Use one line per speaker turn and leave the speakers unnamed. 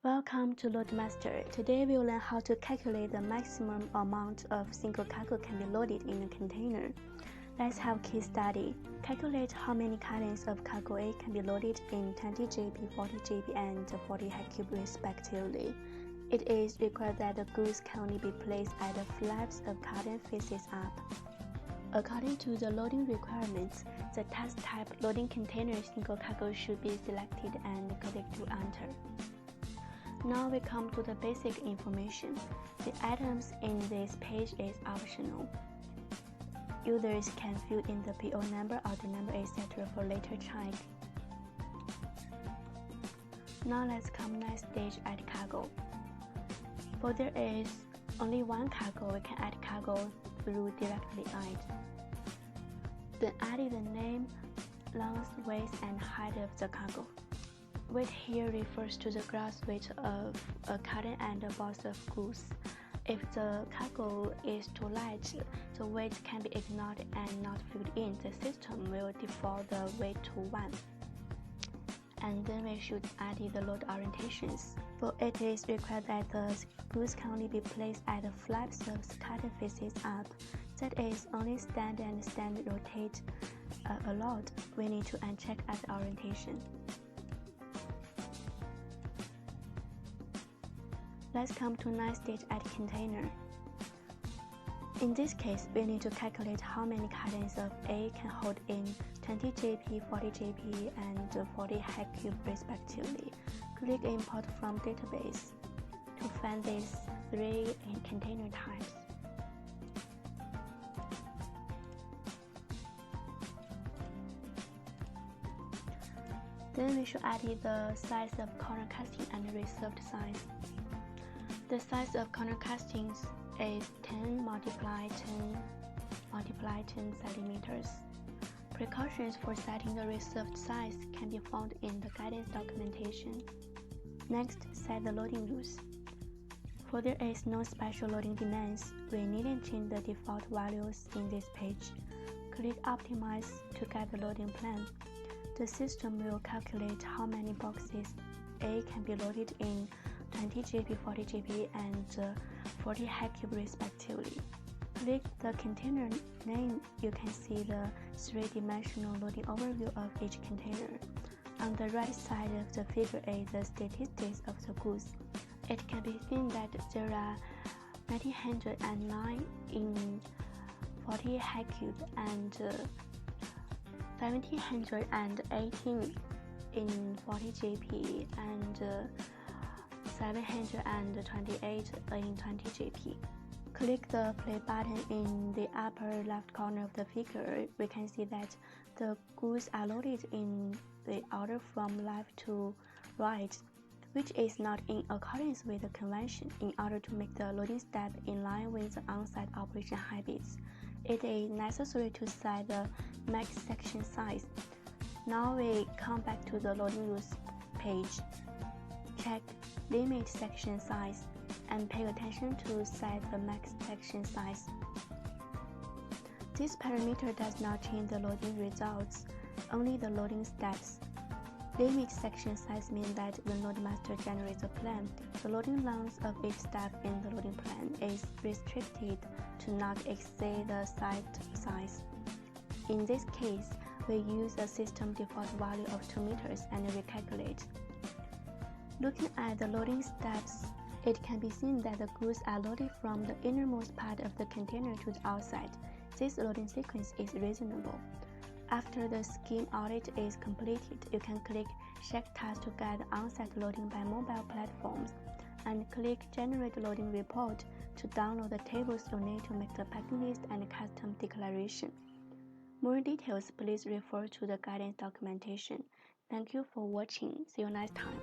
Welcome to LoadMaster. Today we will learn how to calculate the maximum amount of single cargo can be loaded in a container. Let's have a case study. Calculate how many cartons of cargo A can be loaded in 20 JP, 40 JP, and 40 H³ respectively. It is required that the goods can only be placed at the flaps of carton faces up. According to the loading requirements, the task type loading container single cargo should be selected and click to enter. Now we come to the basic information. The items in this page is optional. Users can fill in the PO number, order number, etc. for later check. Now let's come next stage, add cargo. For there is only one cargo, we can add cargo through directly add. Then add the name, length, weight, and height of the cargo. Weight here refers to the gross weight of a carton and a box of goods. If the cargo is too light, the weight can be ignored and not filled in. The system will default the weight to 1. And then we should add the load orientations. For it is required that the goods can only be placed at the flaps of the carton faces up. That is, only stand and stand rotate allowed. We need to uncheck at the orientation. Let's come to next stage, add container. In this case, we need to calculate how many cartons of A can hold in 20 JP, 40 JP, and 40 H³ respectively. Click Import from database to find these three container types. Then we should add the size of corner casting and reserved size. The size of corner castings is 10 multiply 10 multiply 10 centimeters. Precautions for setting the reserved size can be found in the guidance documentation. Next, set the loading rules. For there is no special loading demands, we needn't change the default values in this page. Click Optimize to get the loading plan. The system will calculate how many boxes A can be loaded in 20 JP, 40 JP, and 40 H³ respectively. Click the container name. You can see the three-dimensional loading overview of each container. On the right side of the figure is the statistics of the goods. It can be seen that there are 1909 in 40 H³ and 1718 in 40 JP and 728 in 20 JP. Click the play button in the upper left corner of the figure. We can see that the goods are loaded in the order from left to right, which is not in accordance with the convention. In order to make the loading step in line with the on-site operation habits, it is necessary to set the max section size. Now we come back to the loading rules page. Check limit section size and pay attention to set the max section size. This parameter does not change the loading results, only the loading steps. Limit section size means that when LoadMaster generates a plan, the loading length of each step in the loading plan is restricted to not exceed the site size. In this case, we use a system default value of 2 meters and recalculate. Looking at the loading steps, it can be seen that the goods are loaded from the innermost part of the container to the outside. This loading sequence is reasonable. After the scheme audit is completed, you can click Check Task to get on-site loading by mobile platforms, and click Generate Loading Report to download the tables you need to make the packing list and custom declaration. More details, please refer to the guidance documentation. Thank you for watching. See you next time.